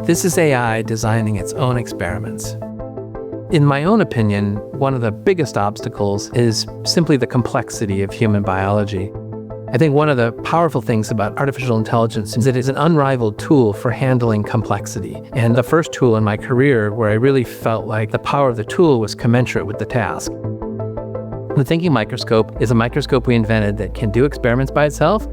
This is AI designing its own experiments. In my own opinion, one of the biggest obstacles is simply the complexity of human biology. I think one of the powerful things about artificial intelligence is that it's an unrivaled tool for handling complexity. And the first tool in my career where I really felt like the power of the tool was commensurate with the task. The thinking microscope is a microscope we invented that can do experiments by itself.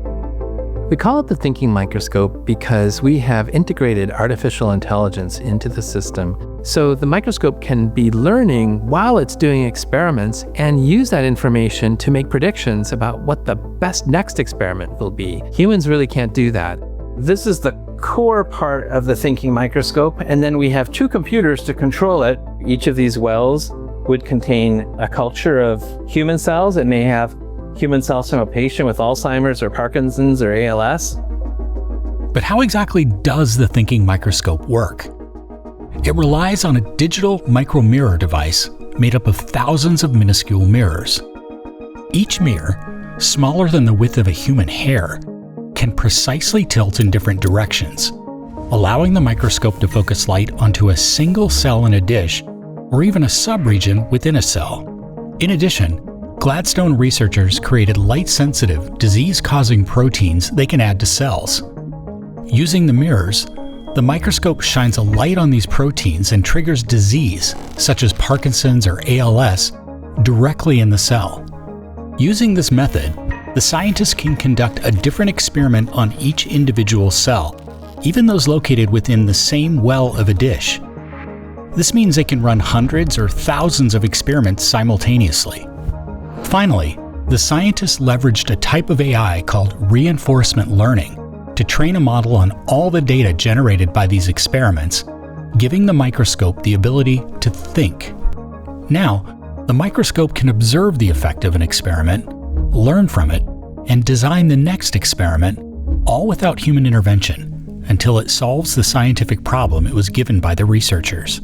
We call it the thinking microscope because we have integrated artificial intelligence into the system. So the microscope can be learning while it's doing experiments and use that information to make predictions about what the best next experiment will be. Humans really can't do that. This is the core part of the thinking microscope, and then we have two computers to control it. Each of these wells would contain a culture of human cells. It may have human cells from a patient with Alzheimer's or Parkinson's or ALS. But how exactly does the thinking microscope work? It relies on a digital micromirror device made up of thousands of minuscule mirrors. Each mirror, smaller than the width of a human hair, can precisely tilt in different directions, allowing the microscope to focus light onto a single cell in a dish or even a subregion within a cell. In addition, Gladstone researchers created light-sensitive, disease-causing proteins they can add to cells. Using the mirrors, the microscope shines a light on these proteins and triggers disease, such as Parkinson's or ALS, directly in the cell. Using this method, the scientists can conduct a different experiment on each individual cell, even those located within the same well of a dish. This means they can run hundreds or thousands of experiments simultaneously. Finally, the scientists leveraged a type of AI called reinforcement learning to train a model on all the data generated by these experiments, giving the microscope the ability to think. Now, the microscope can observe the effect of an experiment, learn from it, and design the next experiment, all without human intervention, until it solves the scientific problem it was given by the researchers.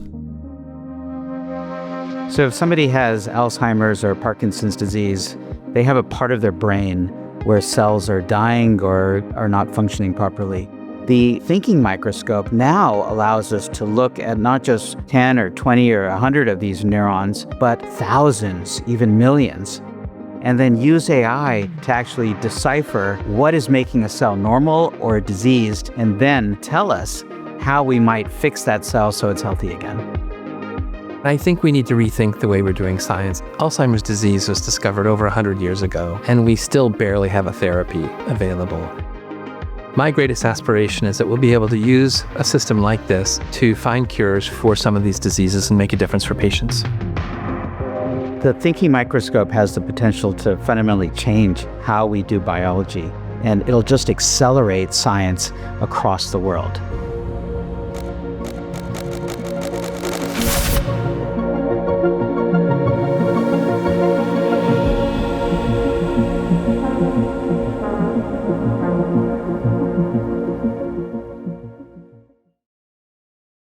So if somebody has Alzheimer's or Parkinson's disease, they have a part of their brain where cells are dying or are not functioning properly. The thinking microscope now allows us to look at not just 10 or 20 or 100 of these neurons, but thousands, even millions, and then use AI to actually decipher what is making a cell normal or diseased, and then tell us how we might fix that cell so it's healthy again. I think we need to rethink the way we're doing science. Alzheimer's disease was discovered over 100 years ago, and we still barely have a therapy available. My greatest aspiration is that we'll be able to use a system like this to find cures for some of these diseases and make a difference for patients. The thinking microscope has the potential to fundamentally change how we do biology, and it'll just accelerate science across the world.